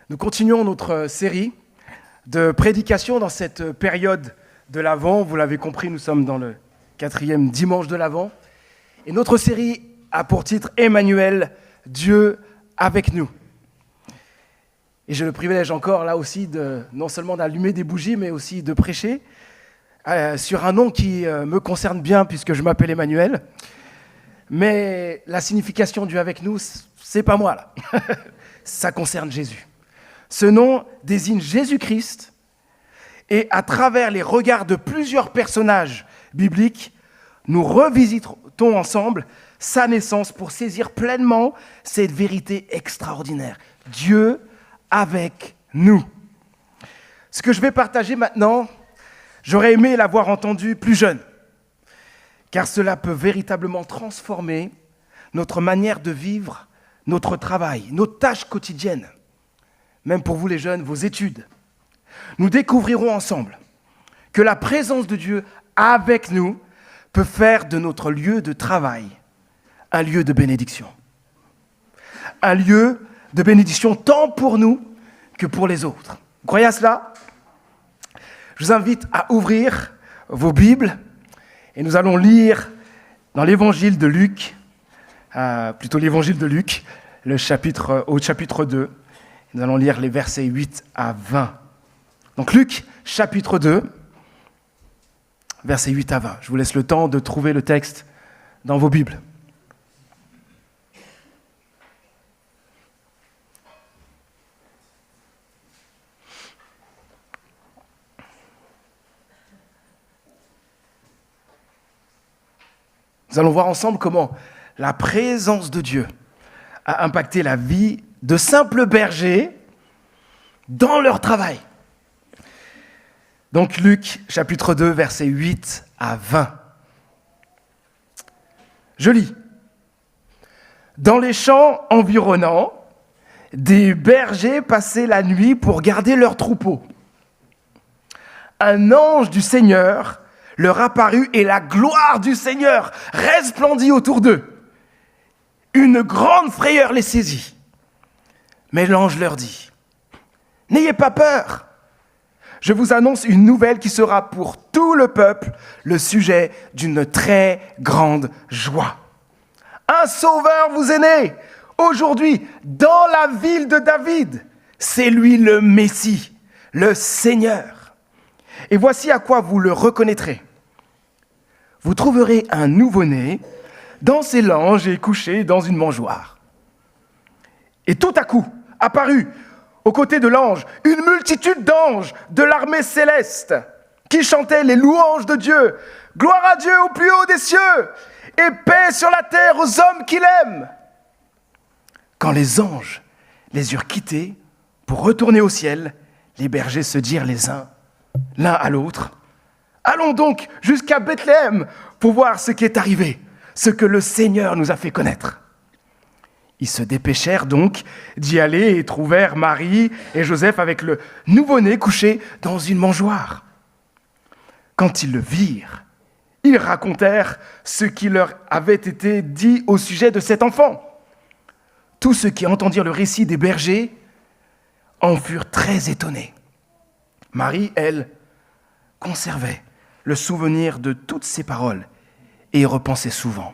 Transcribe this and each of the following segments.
Nous continuons notre série de prédication dans cette période de l'Avent. Vous l'avez compris, nous sommes dans le 4e dimanche de l'Avent. Et notre série a pour titre « Emmanuel, Dieu avec nous ». Et j'ai le privilège encore, là aussi, non seulement d'allumer des bougies, mais aussi de prêcher sur un nom qui me concerne bien, puisque je m'appelle Emmanuel. Mais la signification Dieu avec nous, c'est pas moi, là. Ça concerne Jésus. Ce nom désigne Jésus-Christ, et à travers les regards de plusieurs personnages bibliques, nous revisitons ensemble sa naissance pour saisir pleinement cette vérité extraordinaire. Dieu avec nous. Ce que je vais partager maintenant, j'aurais aimé l'avoir entendu plus jeune, car cela peut véritablement transformer notre manière de vivre, notre travail, nos tâches quotidiennes, même pour vous les jeunes, vos études. Nous découvrirons ensemble que la présence de Dieu avec nous peut faire de notre lieu de travail un lieu de bénédiction. Un lieu de bénédiction tant pour nous que pour les autres. Vous croyez à cela ? Je vous invite à ouvrir vos Bibles et nous allons lire dans l'évangile de Luc, au chapitre 2. Nous allons lire les versets 8 à 20. Donc Luc, chapitre 2, versets 8 à 20. Je vous laisse le temps de trouver le texte dans vos Bibles. Nous allons voir ensemble comment la présence de Dieu a impacté la vie de simples bergers dans leur travail. Donc Luc, chapitre 2, versets 8 à 20. Je lis. Dans les champs environnants, des bergers passaient la nuit pour garder leurs troupeaux. Un ange du Seigneur leur apparut et la gloire du Seigneur resplendit autour d'eux. Une grande frayeur les saisit. Mais l'ange leur dit, « N'ayez pas peur. Je vous annonce une nouvelle qui sera pour tout le peuple le sujet d'une très grande joie. Un sauveur vous est né aujourd'hui dans la ville de David. C'est lui le Messie, le Seigneur. Et voici à quoi vous le reconnaîtrez. Vous trouverez un nouveau-né dans ses langes et couché dans une mangeoire. » Et tout à coup, apparut aux côtés de l'ange une multitude d'anges de l'armée céleste qui chantaient les louanges de Dieu. « Gloire à Dieu au plus haut des cieux et paix sur la terre aux hommes qu'il aime. » Quand les anges les eurent quittés pour retourner au ciel, les bergers se dirent les uns l'un à l'autre, « Allons donc jusqu'à Bethléem pour voir ce qui est arrivé, ce que le Seigneur nous a fait connaître. » Ils se dépêchèrent donc d'y aller et trouvèrent Marie et Joseph avec le nouveau-né couché dans une mangeoire. Quand ils le virent, ils racontèrent ce qui leur avait été dit au sujet de cet enfant. Tous ceux qui entendirent le récit des bergers en furent très étonnés. Marie, elle, conservait le souvenir de toutes ces paroles et y repensait souvent.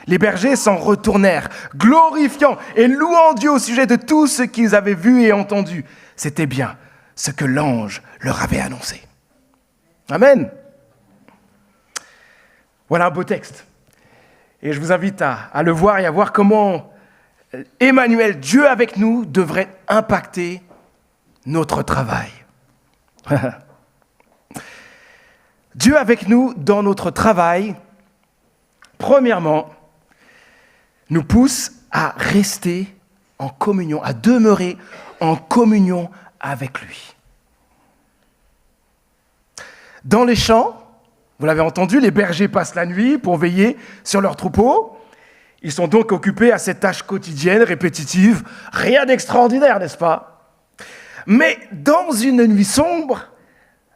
Les bergers s'en retournèrent, glorifiant et louant Dieu au sujet de tout ce qu'ils avaient vu et entendu. C'était bien ce que l'ange leur avait annoncé. Amen. Voilà un beau texte. Et je vous invite à le voir et à voir comment Emmanuel, Dieu avec nous, devrait impacter notre travail. Dieu avec nous dans notre travail, premièrement, nous pousse à rester en communion, à demeurer en communion avec lui. Dans les champs, vous l'avez entendu, les bergers passent la nuit pour veiller sur leurs troupeaux. Ils sont donc occupés à cette tâche quotidienne, répétitive, rien d'extraordinaire, n'est-ce pas ? Mais dans une nuit sombre,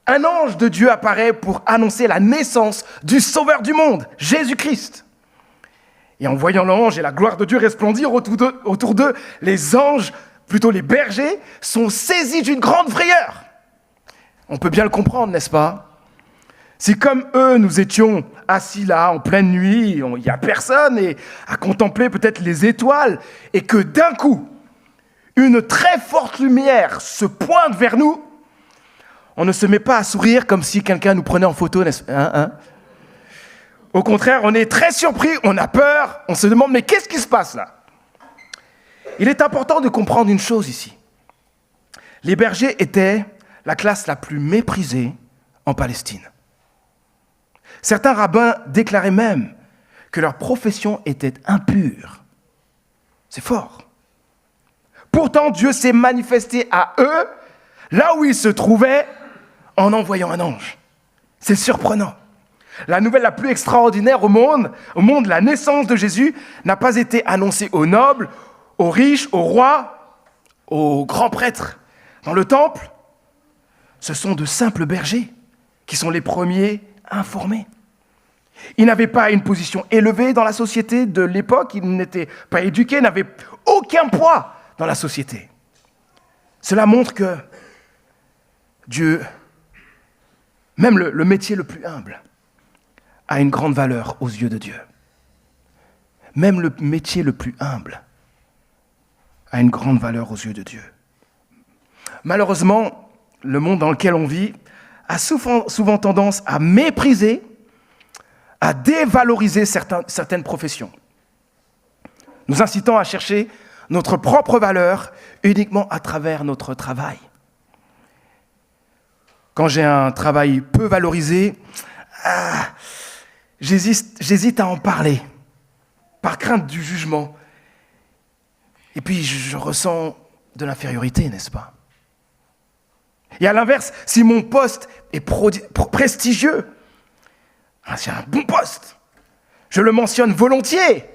un ange de Dieu apparaît pour annoncer la naissance du Sauveur du monde, Jésus-Christ. Et en voyant l'ange et la gloire de Dieu resplendir autour d'eux, les anges plutôt les bergers, sont saisis d'une grande frayeur. On peut bien le comprendre, n'est-ce pas? Si comme eux, nous étions assis là en pleine nuit, il n'y a personne, et à contempler peut-être les étoiles, et que d'un coup, une très forte lumière se pointe vers nous, on ne se met pas à sourire comme si quelqu'un nous prenait en photo, n'est-ce pas? Au contraire, on est très surpris, on a peur, on se demande, mais qu'est-ce qui se passe là? Il est important de comprendre une chose ici. Les bergers étaient la classe la plus méprisée en Palestine. Certains rabbins déclaraient même que leur profession était impure. C'est fort. Pourtant, Dieu s'est manifesté à eux, là où ils se trouvaient, en envoyant un ange. C'est surprenant. La nouvelle la plus extraordinaire au monde, la naissance de Jésus, n'a pas été annoncée aux nobles, aux riches, aux rois, aux grands prêtres. Dans le temple, ce sont de simples bergers qui sont les premiers informés. Ils n'avaient pas une position élevée dans la société de l'époque, ils n'étaient pas éduqués, n'avaient aucun poids dans la société. Cela montre que Dieu, même le métier le plus humble, a une grande valeur aux yeux de Dieu. Même le métier le plus humble a une grande valeur aux yeux de Dieu. Malheureusement, le monde dans lequel on vit a souvent tendance à mépriser, à dévaloriser certaines professions, nous incitant à chercher notre propre valeur uniquement à travers notre travail. Quand j'ai un travail peu valorisé, j'hésite à en parler, par crainte du jugement. Et puis je ressens de l'infériorité, n'est-ce pas? Et à l'inverse, si mon poste est prestigieux, c'est un bon poste, je le mentionne volontiers,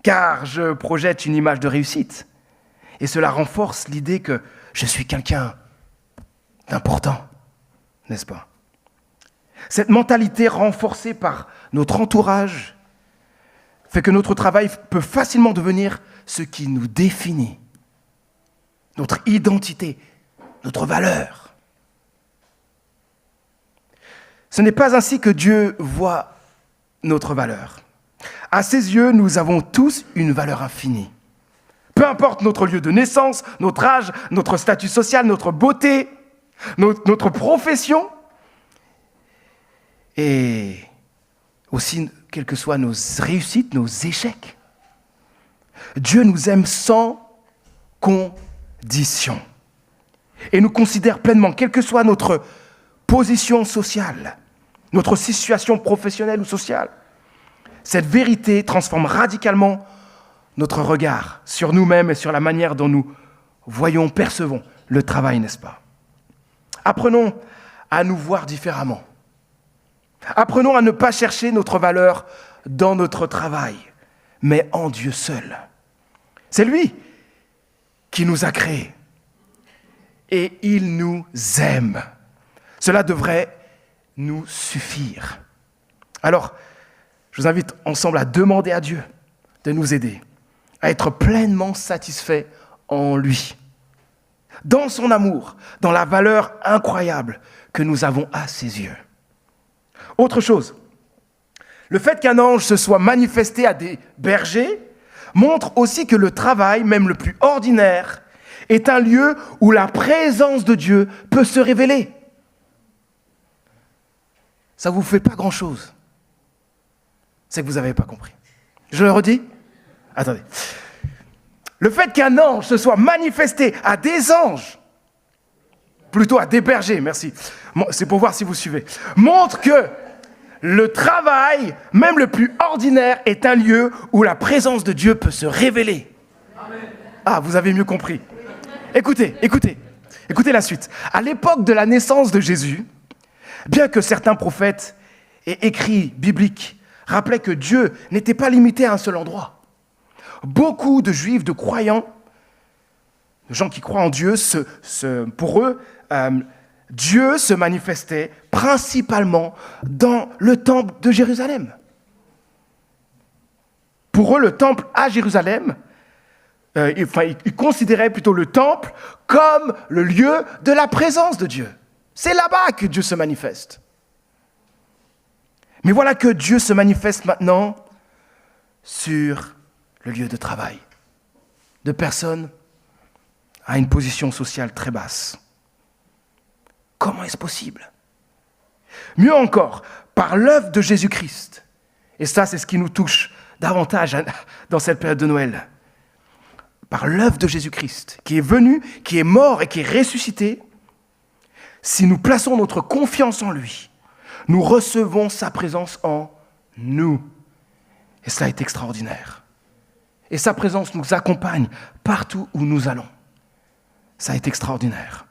car je projette une image de réussite. Et cela renforce l'idée que je suis quelqu'un d'important, n'est-ce pas? Cette mentalité renforcée par notre entourage fait que notre travail peut facilement devenir ce qui nous définit, notre identité, notre valeur. Ce n'est pas ainsi que Dieu voit notre valeur. À ses yeux, nous avons tous une valeur infinie. Peu importe notre lieu de naissance, notre âge, notre statut social, notre beauté, notre profession, et aussi, quelles que soient nos réussites, nos échecs. Dieu nous aime sans condition et nous considère pleinement, quelle que soit notre position sociale, notre situation professionnelle ou sociale. Cette vérité transforme radicalement notre regard sur nous-mêmes et sur la manière dont nous voyons, percevons le travail, n'est-ce pas? Apprenons à nous voir différemment. Apprenons à ne pas chercher notre valeur dans notre travail, mais en Dieu seul. C'est lui qui nous a créés et il nous aime. Cela devrait nous suffire. Alors, je vous invite ensemble à demander à Dieu de nous aider à être pleinement satisfaits en lui, dans son amour, dans la valeur incroyable que nous avons à ses yeux. Autre chose, le fait qu'un ange se soit manifesté à des bergers montre aussi que le travail, même le plus ordinaire, est un lieu où la présence de Dieu peut se révéler. Ça ne vous fait pas grand-chose. C'est que vous n'avez pas compris. Je le redis? Attendez. Le fait qu'un ange se soit manifesté à des anges, plutôt à des bergers, merci, c'est pour voir si vous suivez, montre que le travail, même le plus ordinaire, est un lieu où la présence de Dieu peut se révéler. Amen. Ah, vous avez mieux compris. Écoutez la suite. À l'époque de la naissance de Jésus, bien que certains prophètes et écrits bibliques rappelaient que Dieu n'était pas limité à un seul endroit, beaucoup de juifs, de croyants, de gens qui croient en Dieu, pour eux, Dieu se manifestait principalement dans le temple de Jérusalem. Pour eux, le temple à Jérusalem il considérait plutôt le temple comme le lieu de la présence de Dieu. C'est là-bas que Dieu se manifeste. Mais voilà que Dieu se manifeste maintenant sur le lieu de travail de personnes à une position sociale très basse. Comment est-ce possible? Mieux encore, par l'œuvre de Jésus-Christ. Et ça, c'est ce qui nous touche davantage dans cette période de Noël. Par l'œuvre de Jésus-Christ, qui est venu, qui est mort et qui est ressuscité, si nous plaçons notre confiance en lui, nous recevons sa présence en nous. Et ça est extraordinaire. Et sa présence nous accompagne partout où nous allons. Ça est extraordinaire.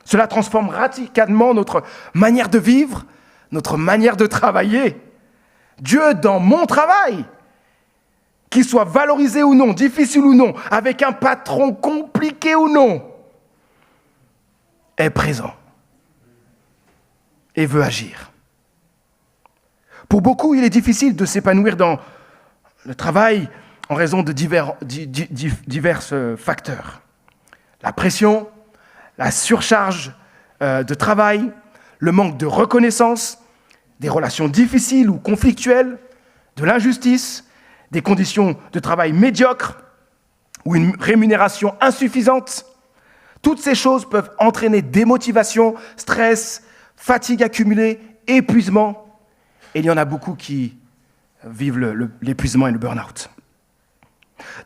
Cela transforme radicalement notre manière de vivre, notre manière de travailler. Dieu, dans mon travail, qu'il soit valorisé ou non, difficile ou non, avec un patron compliqué ou non, est présent et veut agir. Pour beaucoup, il est difficile de s'épanouir dans le travail en raison de divers facteurs. La pression, la surcharge de travail, le manque de reconnaissance, des relations difficiles ou conflictuelles, de l'injustice, des conditions de travail médiocres ou une rémunération insuffisante. Toutes ces choses peuvent entraîner démotivation, stress, fatigue accumulée, épuisement. Et il y en a beaucoup qui vivent l'épuisement et le burn-out.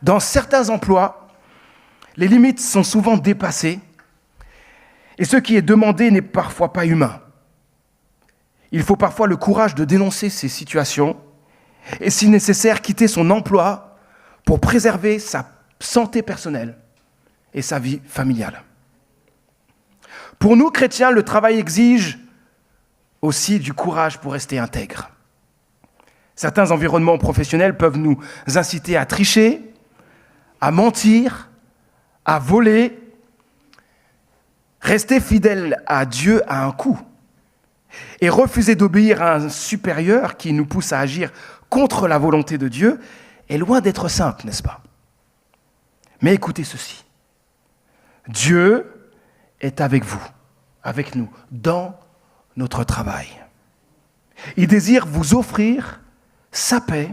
Dans certains emplois, les limites sont souvent dépassées et ce qui est demandé n'est parfois pas humain. Il faut parfois le courage de dénoncer ces situations et, si nécessaire, quitter son emploi pour préserver sa santé personnelle et sa vie familiale. Pour nous, chrétiens, le travail exige aussi du courage pour rester intègre. Certains environnements professionnels peuvent nous inciter à tricher, à mentir, à voler. Rester fidèle à Dieu à un coût. Et refuser d'obéir à un supérieur qui nous pousse à agir contre la volonté de Dieu est loin d'être simple, n'est-ce pas? Mais écoutez ceci. Dieu est avec vous, avec nous, dans notre travail. Il désire vous offrir sa paix,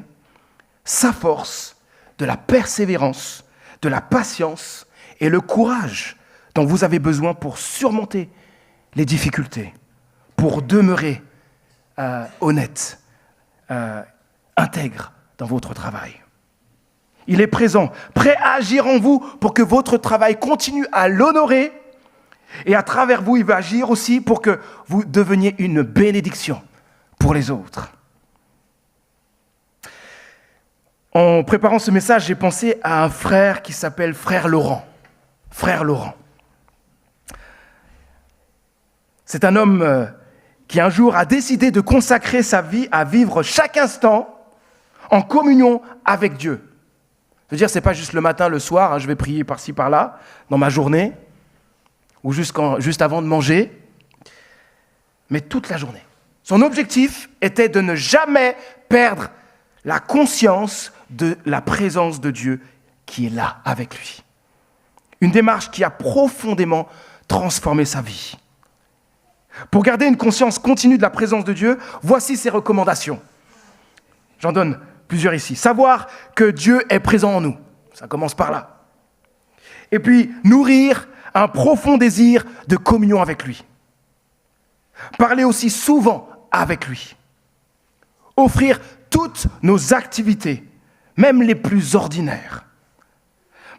sa force, de la persévérance, de la patience et le courage dont vous avez besoin pour surmonter les difficultés, pour demeurer honnête, intègre dans votre travail. Il est présent, prêt à agir en vous pour que votre travail continue à l'honorer. Et à travers vous, il va agir aussi pour que vous deveniez une bénédiction pour les autres. En préparant ce message, j'ai pensé à un frère qui s'appelle Frère Laurent. Frère Laurent. C'est un homme qui un jour a décidé de consacrer sa vie à vivre chaque instant en communion avec Dieu. Je veux dire, c'est pas juste le matin, le soir, je vais prier par-ci, par-là, dans ma journée, ou juste avant de manger, mais toute la journée. Son objectif était de ne jamais perdre la conscience de la présence de Dieu qui est là avec lui. Une démarche qui a profondément transformé sa vie. Pour garder une conscience continue de la présence de Dieu, voici ses recommandations. J'en donne plusieurs ici. Savoir que Dieu est présent en nous. Ça commence par là. Et puis, nourrir un profond désir de communion avec lui. Parler aussi souvent avec lui. Offrir toutes nos activités, même les plus ordinaires.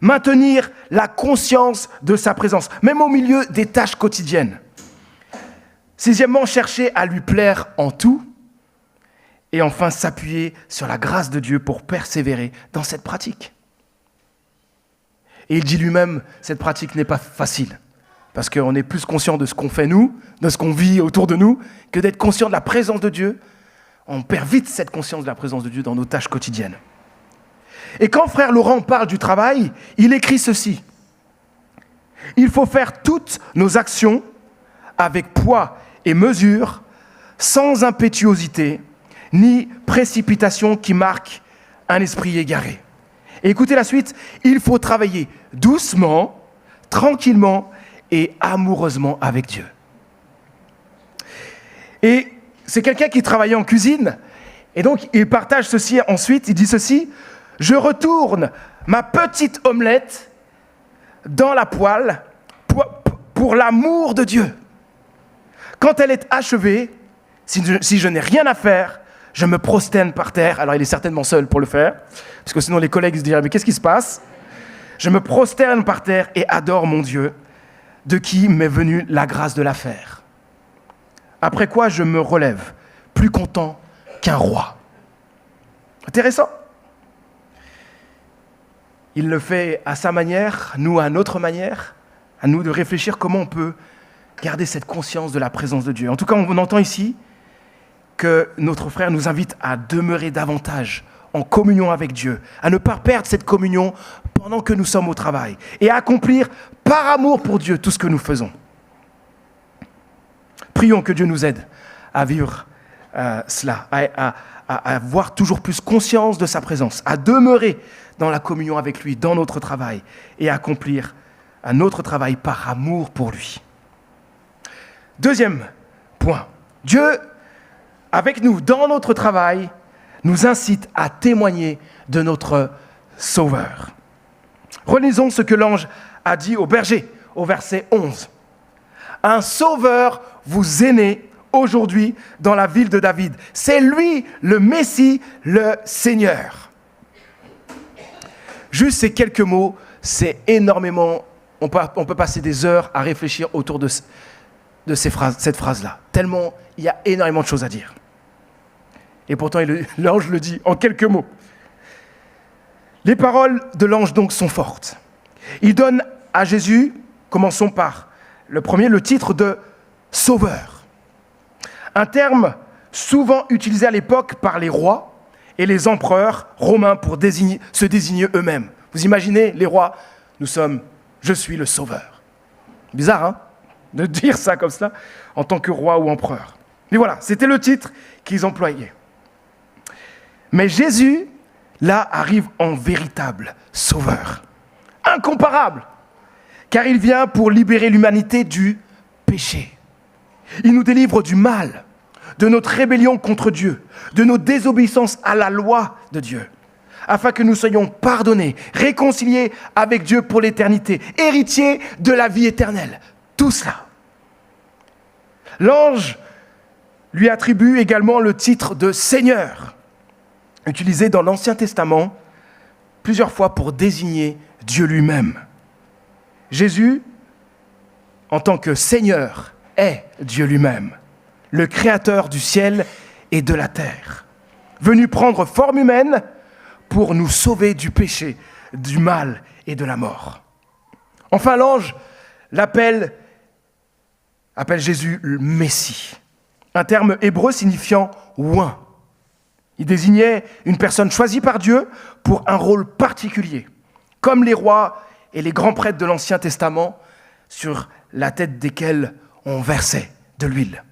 Maintenir la conscience de sa présence, même au milieu des tâches quotidiennes. Sixièmement, chercher à lui plaire en tout. Et enfin, s'appuyer sur la grâce de Dieu pour persévérer dans cette pratique. Et il dit lui-même, cette pratique n'est pas facile. Parce qu'on est plus conscient de ce qu'on fait nous, de ce qu'on vit autour de nous, que d'être conscient de la présence de Dieu. On perd vite cette conscience de la présence de Dieu dans nos tâches quotidiennes. Et quand Frère Laurent parle du travail, il écrit ceci. Il faut faire toutes nos actions avec poids et mesure, sans impétuosité, ni précipitation qui marque un esprit égaré. Et écoutez la suite, il faut travailler doucement, tranquillement et amoureusement avec Dieu. Et c'est quelqu'un qui travaillait en cuisine, et donc il partage ceci ensuite, il dit ceci, « Je retourne ma petite omelette dans la poêle pour l'amour de Dieu. Quand elle est achevée, si je n'ai rien à faire, je me prosterne par terre. » Alors il est certainement seul pour le faire, parce que sinon les collègues se diraient « Mais qu'est-ce qui se passe ?» Je me prosterne par terre et adore mon Dieu, de qui m'est venue la grâce de la faire. Après quoi, je me relève, plus content qu'un roi. Intéressant. Il le fait à sa manière, nous à notre manière, à nous de réfléchir comment on peut garder cette conscience de la présence de Dieu. En tout cas, on entend ici que notre frère nous invite à demeurer davantage en communion avec Dieu, à ne pas perdre cette communion pendant que nous sommes au travail et à accomplir par amour pour Dieu tout ce que nous faisons. Prions que Dieu nous aide à vivre cela, à avoir toujours plus conscience de sa présence, à demeurer dans la communion avec lui, dans notre travail, et à accomplir notre travail par amour pour lui. Deuxième point, Dieu, avec nous, dans notre travail, nous incite à témoigner de notre Sauveur. Relisons ce que l'ange a dit au berger, au verset 11. « Un Sauveur vous est né aujourd'hui dans la ville de David. C'est lui, le Messie, le Seigneur. » Juste ces quelques mots, c'est énormément... On peut passer des heures à réfléchir autour de cette phrase-là. Tellement il y a énormément de choses à dire. Et pourtant, l'ange le dit en quelques mots. Les paroles de l'ange donc sont fortes. Il donne à Jésus, commençons par le premier, le titre de Sauveur. Un terme souvent utilisé à l'époque par les rois et les empereurs romains pour se désigner eux-mêmes. Vous imaginez, les rois, je suis le Sauveur. Bizarre, hein, de dire ça comme cela en tant que roi ou empereur. Mais voilà, c'était le titre qu'ils employaient. Mais Jésus, là, arrive en véritable Sauveur. Incomparable, car il vient pour libérer l'humanité du péché. Il nous délivre du mal, de notre rébellion contre Dieu, de nos désobéissances à la loi de Dieu, afin que nous soyons pardonnés, réconciliés avec Dieu pour l'éternité, héritiers de la vie éternelle. Tout cela. L'ange lui attribue également le titre de Seigneur, utilisé dans l'Ancien Testament plusieurs fois pour désigner Dieu lui-même. Jésus, en tant que Seigneur, est Dieu lui-même, le Créateur du ciel et de la terre, venu prendre forme humaine pour nous sauver du péché, du mal et de la mort. Enfin, l'ange appelle Jésus le Messie, un terme hébreu signifiant « oint ». Il désignait une personne choisie par Dieu pour un rôle particulier, comme les rois et les grands prêtres de l'Ancien Testament, sur la tête desquels on versait de l'huile.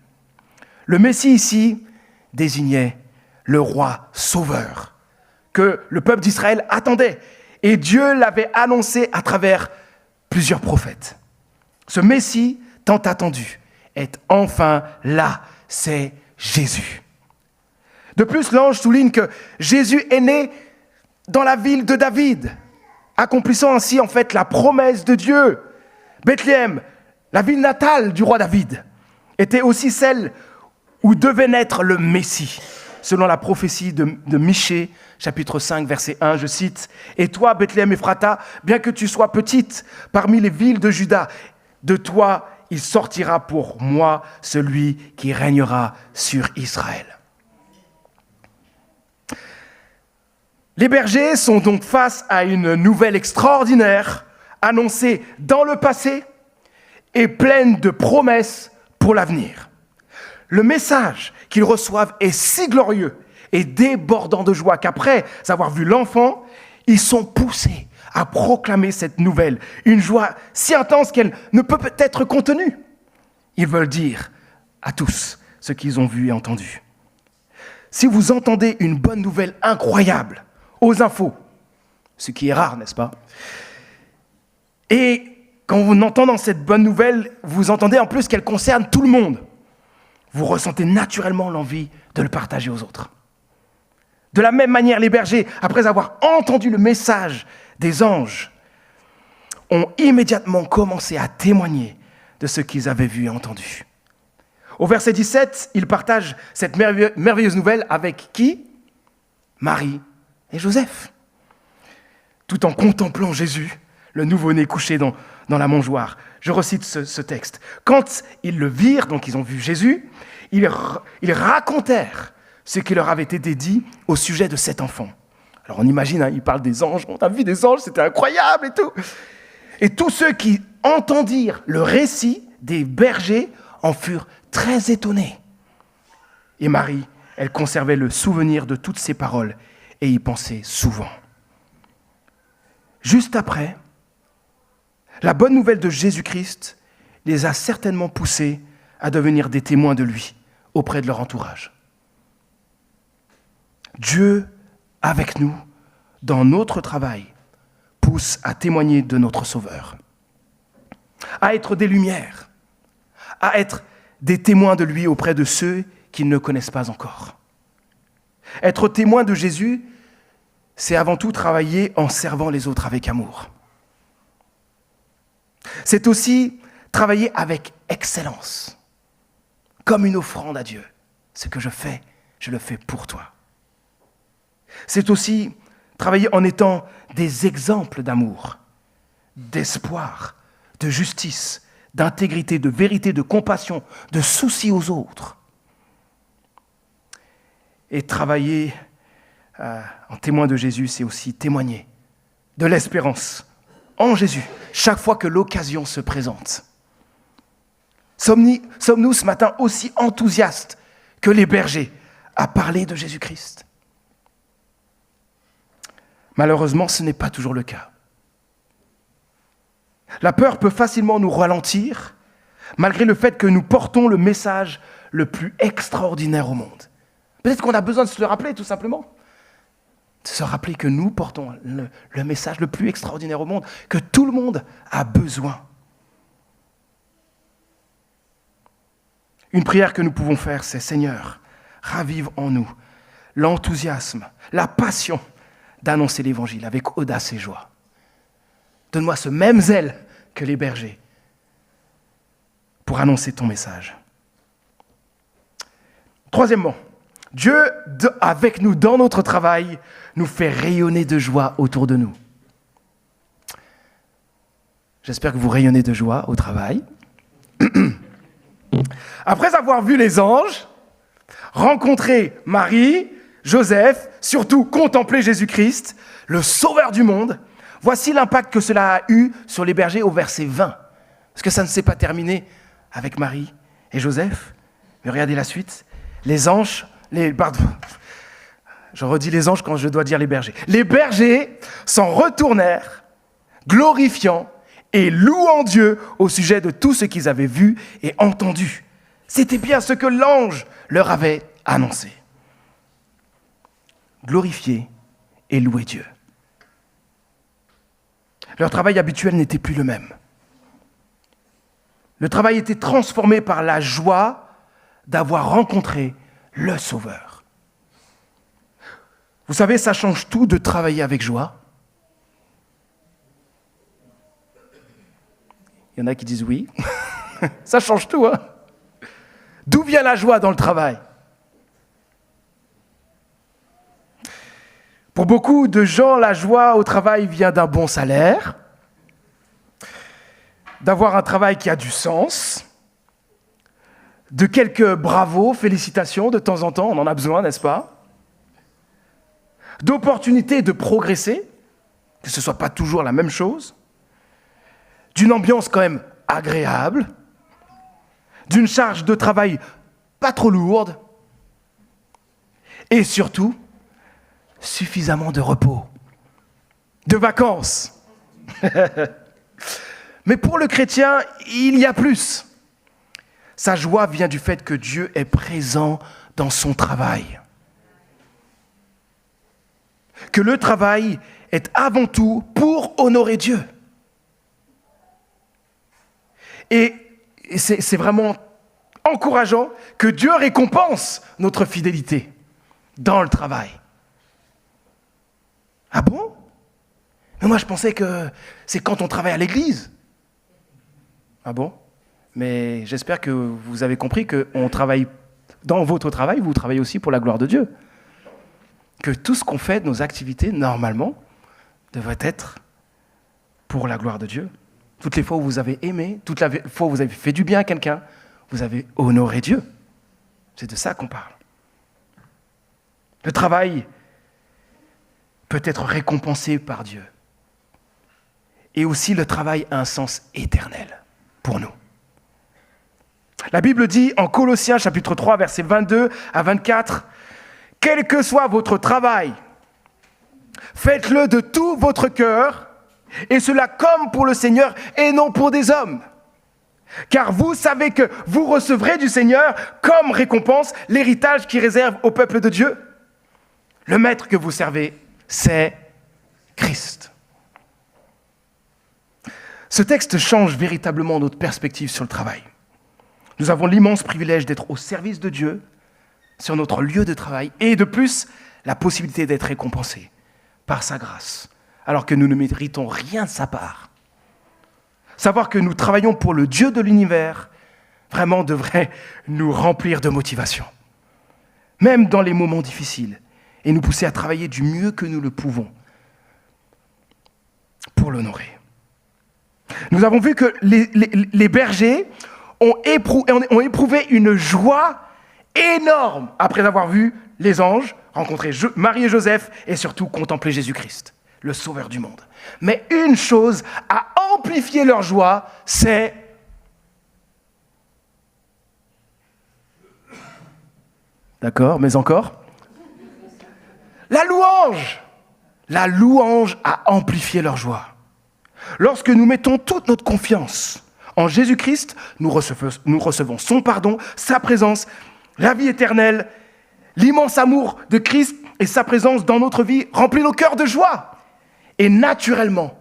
Le Messie ici désignait le roi sauveur que le peuple d'Israël attendait, et Dieu l'avait annoncé à travers plusieurs prophètes. Ce Messie tant attendu est enfin là, c'est Jésus. De plus, l'ange souligne que Jésus est né dans la ville de David, accomplissant ainsi en fait la promesse de Dieu. Bethléem, la ville natale du roi David, était aussi celle où devait naître le Messie, selon la prophétie de Michée, chapitre 5, verset 1, je cite, « Et toi, Bethléem Ephrata, bien que tu sois petite parmi les villes de Juda, de toi il sortira pour moi celui qui régnera sur Israël. » Les bergers sont donc face à une nouvelle extraordinaire, annoncée dans le passé et pleine de promesses pour l'avenir. Le message qu'ils reçoivent est si glorieux et débordant de joie qu'après avoir vu l'enfant, ils sont poussés à proclamer cette nouvelle, une joie si intense qu'elle ne peut être contenue. Ils veulent dire à tous ce qu'ils ont vu et entendu. Si vous entendez une bonne nouvelle incroyable aux infos, ce qui est rare, n'est-ce pas? Et quand vous entendez cette bonne nouvelle, vous entendez en plus qu'elle concerne tout le monde. Vous ressentez naturellement l'envie de le partager aux autres. De la même manière, les bergers, après avoir entendu le message des anges, ont immédiatement commencé à témoigner de ce qu'ils avaient vu et entendu. Au verset 17, ils partagent cette merveilleuse nouvelle avec qui? Marie et Joseph. Tout en contemplant Jésus, le nouveau-né couché dans la mangeoire. Je recite ce texte. Quand ils le virent, donc ils ont vu Jésus, ils racontèrent ce qui leur avait été dit au sujet de cet enfant. Alors on imagine, ils parlent des anges, on a vu des anges, c'était incroyable et tout. Et tous ceux qui entendirent le récit des bergers en furent très étonnés. Et Marie, elle conservait le souvenir de toutes ces paroles et y pensait souvent. Juste après, la bonne nouvelle de Jésus-Christ les a certainement poussés à devenir des témoins de lui auprès de leur entourage. Dieu, avec nous, dans notre travail, pousse à témoigner de notre Sauveur, à être des lumières, à être des témoins de lui auprès de ceux qui ne le connaissent pas encore. Être témoin de Jésus, c'est avant tout travailler en servant les autres avec amour. C'est aussi travailler avec excellence, comme une offrande à Dieu. Ce que je fais, je le fais pour toi. C'est aussi travailler en étant des exemples d'amour, d'espoir, de justice, d'intégrité, de vérité, de compassion, de souci aux autres. Et travailler en témoin de Jésus, c'est aussi témoigner de l'espérance en Jésus, chaque fois que l'occasion se présente. Sommes-nous ce matin aussi enthousiastes que les bergers à parler de Jésus-Christ? Malheureusement, ce n'est pas toujours le cas. La peur peut facilement nous ralentir, malgré le fait que nous portons le message le plus extraordinaire au monde. Peut-être qu'on a besoin de se le rappeler, tout simplement. De se rappeler que nous portons le message le plus extraordinaire au monde, que tout le monde a besoin. Une prière que nous pouvons faire, c'est « Seigneur, ravive en nous l'enthousiasme, la passion d'annoncer l'Évangile avec audace et joie. Donne-moi ce même zèle que les bergers pour annoncer ton message. » Troisièmement, Dieu, avec nous dans notre travail, nous fait rayonner de joie autour de nous. J'espère que vous rayonnez de joie au travail. Après avoir vu les anges, rencontré Marie, Joseph, surtout contempler Jésus-Christ, le Sauveur du monde, voici l'impact que cela a eu sur les bergers au verset 20. Parce que ça ne s'est pas terminé avec Marie et Joseph. Mais regardez la suite. Je redis les anges quand je dois dire les bergers. Les bergers s'en retournèrent, glorifiant et louant Dieu au sujet de tout ce qu'ils avaient vu et entendu. C'était bien ce que l'ange leur avait annoncé. Glorifier et louer Dieu. Leur travail habituel n'était plus le même. Le travail était transformé par la joie d'avoir rencontré le Sauveur. Vous savez, ça change tout de travailler avec joie. Il y en a qui disent oui. Ça change tout, hein? D'où vient la joie dans le travail? Pour beaucoup de gens, la joie au travail vient d'un bon salaire, d'avoir un travail qui a du sens, de quelques bravos, félicitations de temps en temps, on en a besoin, n'est-ce pas? D'opportunités de progresser, que ce ne soit pas toujours la même chose, d'une ambiance quand même agréable, d'une charge de travail pas trop lourde, et surtout, suffisamment de repos, de vacances. Mais pour le chrétien, il y a plus. Sa joie vient du fait que Dieu est présent dans son travail. Que le travail est avant tout pour honorer Dieu. Et c'est vraiment encourageant que Dieu récompense notre fidélité dans le travail. Ah bon? Mais moi, je pensais que c'est quand on travaille à l'église. Ah bon? Mais j'espère que vous avez compris qu'on travaille, dans votre travail, vous travaillez aussi pour la gloire de Dieu. Que tout ce qu'on fait, nos activités, normalement, devrait être pour la gloire de Dieu. Toutes les fois où vous avez aimé, toutes les fois où vous avez fait du bien à quelqu'un, vous avez honoré Dieu. C'est de ça qu'on parle. Le travail peut être récompensé par Dieu. Et aussi, le travail a un sens éternel pour nous. La Bible dit en Colossiens chapitre 3, versets 22 à 24, « Quel que soit votre travail, faites-le de tout votre cœur, et cela comme pour le Seigneur et non pour des hommes. Car vous savez que vous recevrez du Seigneur comme récompense l'héritage qu'il réserve au peuple de Dieu. Le maître que vous servez, c'est Christ. » Ce texte change véritablement notre perspective sur le travail. Nous avons l'immense privilège d'être au service de Dieu sur notre lieu de travail et de plus, la possibilité d'être récompensés par sa grâce, alors que nous ne méritons rien de sa part. Savoir que nous travaillons pour le Dieu de l'univers, vraiment devrait nous remplir de motivation, même dans les moments difficiles, et nous pousser à travailler du mieux que nous le pouvons pour l'honorer. Nous avons vu que les bergers ont éprouvé une joie énorme après avoir vu les anges, rencontrer Marie et Joseph et surtout contempler Jésus-Christ, le Sauveur du monde. Mais une chose a amplifié leur joie, c'est d'accord, mais encore la louange. La louange a amplifié leur joie. Lorsque nous mettons toute notre confiance en Jésus-Christ, nous recevons son pardon, sa présence, la vie éternelle, l'immense amour de Christ et sa présence dans notre vie remplit nos cœurs de joie. Et naturellement,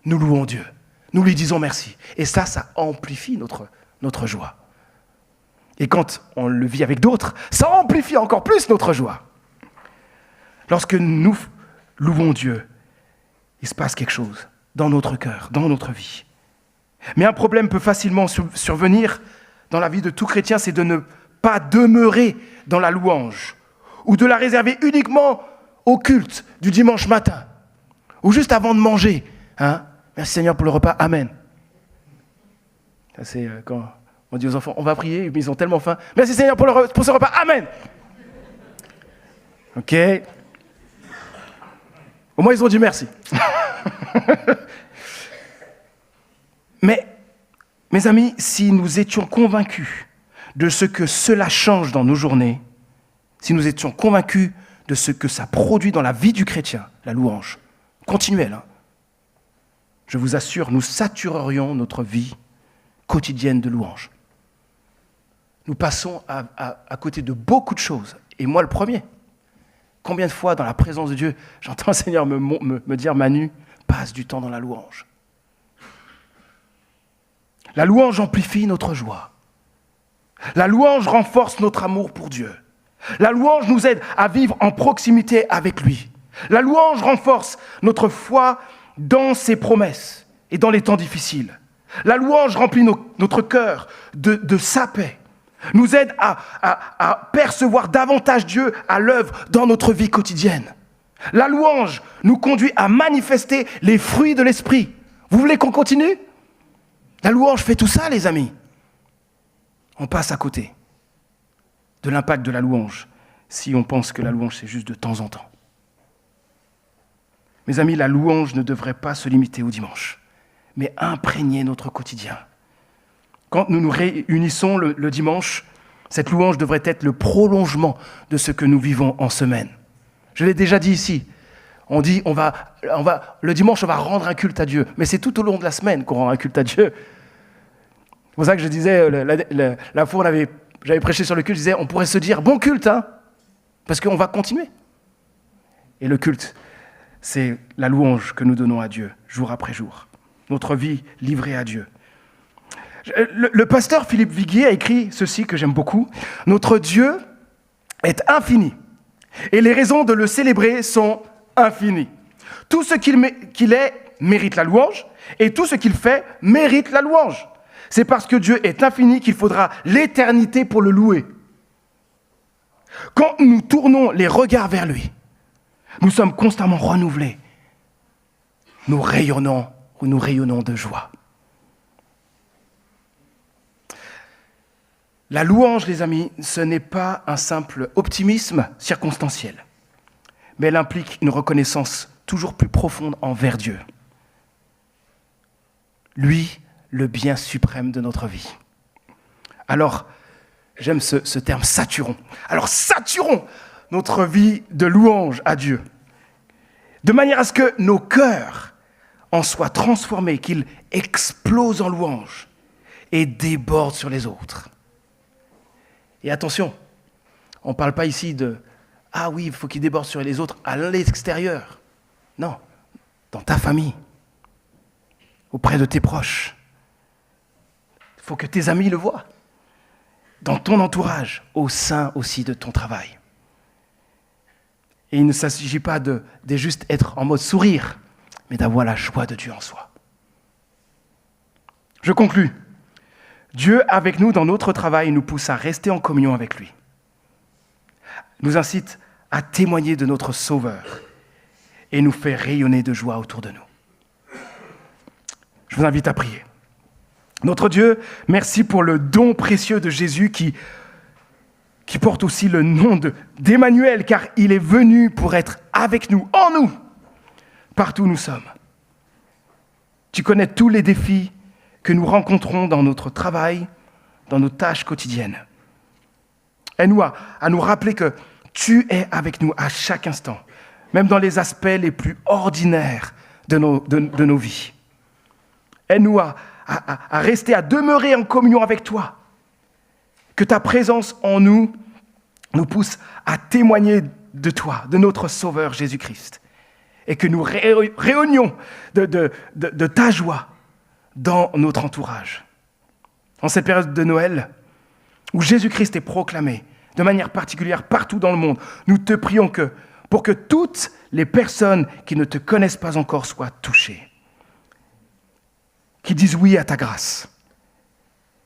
nous louons Dieu. Nous lui disons merci. Et ça amplifie notre joie. Et quand on le vit avec d'autres, ça amplifie encore plus notre joie. Lorsque nous louons Dieu, il se passe quelque chose dans notre cœur, dans notre vie. Mais un problème peut facilement survenir dans la vie de tout chrétien, c'est de ne pas demeurer dans la louange ou de la réserver uniquement au culte du dimanche matin ou juste avant de manger. Merci Seigneur pour le repas, Amen. Ça, c'est quand on dit aux enfants, on va prier, mais ils ont tellement faim. Merci Seigneur pour ce repas, Amen. Ok. Au moins ils ont dit merci. Mais, mes amis, si nous étions convaincus de ce que cela change dans nos journées, si nous étions convaincus de ce que ça produit dans la vie du chrétien, la louange, continuelle, je vous assure, nous saturerions notre vie quotidienne de louange. Nous passons à côté de beaucoup de choses, et moi le premier. Combien de fois dans la présence de Dieu, j'entends le Seigneur me dire, Manu, passe du temps dans la louange. La louange amplifie notre joie. La louange renforce notre amour pour Dieu. La louange nous aide à vivre en proximité avec lui. La louange renforce notre foi dans ses promesses et dans les temps difficiles. La louange remplit notre cœur de sa paix, nous aide à percevoir davantage Dieu à l'œuvre dans notre vie quotidienne. La louange nous conduit à manifester les fruits de l'esprit. Vous voulez qu'on continue ? La louange fait tout ça, les amis. On passe à côté de l'impact de la louange si on pense que la louange, c'est juste de temps en temps. Mes amis, la louange ne devrait pas se limiter au dimanche, mais imprégner notre quotidien. Quand nous nous réunissons le dimanche, cette louange devrait être le prolongement de ce que nous vivons en semaine. Je l'ai déjà dit ici. On dit, le dimanche, on va rendre un culte à Dieu. Mais c'est tout au long de la semaine qu'on rend un culte à Dieu. C'est pour ça que je disais, la fois où j'avais prêché sur le culte, je disais, on pourrait se dire, bon culte, parce qu'on va continuer. Et le culte, c'est la louange que nous donnons à Dieu, jour après jour. Notre vie livrée à Dieu. Le pasteur Philippe Viguier a écrit ceci que j'aime beaucoup. « Notre Dieu est infini, et les raisons de le célébrer sont infinies. Tout ce qu'il est mérite la louange, et tout ce qu'il fait mérite la louange. C'est parce que Dieu est infini qu'il faudra l'éternité pour le louer. Quand nous tournons les regards vers lui, nous sommes constamment renouvelés. Nous rayonnons de joie. » La louange, les amis, ce n'est pas un simple optimisme circonstanciel, mais elle implique une reconnaissance toujours plus profonde envers Dieu. Lui, le bien suprême de notre vie. Alors, j'aime ce terme, saturons. Alors, saturons notre vie de louange à Dieu, de manière à ce que nos cœurs en soient transformés, qu'ils explosent en louange et débordent sur les autres. Et attention, on ne parle pas ici de « Ah oui, il faut qu'il déborde sur les autres à l'extérieur ». Non, dans ta famille, auprès de tes proches. Il faut que tes amis le voient. Dans ton entourage, au sein aussi de ton travail. Et il ne s'agit pas de juste être en mode sourire, mais d'avoir la joie de Dieu en soi. Je conclus. Dieu, avec nous dans notre travail, nous pousse à rester en communion avec lui. Nous incite à témoigner de notre Sauveur et nous fait rayonner de joie autour de nous. Je vous invite à prier. Notre Dieu, merci pour le don précieux de Jésus qui porte aussi le nom d'Emmanuel, car il est venu pour être avec nous, en nous, partout où nous sommes. Tu connais tous les défis que nous rencontrons dans notre travail, dans nos tâches quotidiennes. Aide-nous à nous rappeler que tu es avec nous à chaque instant, même dans les aspects les plus ordinaires de nos vies. Aide-nous à rester, à demeurer en communion avec toi. Que ta présence en nous pousse à témoigner de toi, de notre Sauveur Jésus-Christ. Et que nous rayonnions de ta joie dans notre entourage. En cette période de Noël, où Jésus-Christ est proclamé de manière particulière partout dans le monde, nous te prions pour que toutes les personnes qui ne te connaissent pas encore soient touchées, qui disent oui à ta grâce,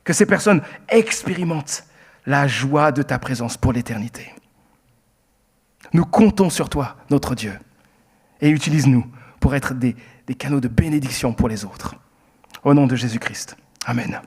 que ces personnes expérimentent la joie de ta présence pour l'éternité. Nous comptons sur toi, notre Dieu, et utilise-nous pour être des canaux de bénédiction pour les autres. Au nom de Jésus-Christ. Amen.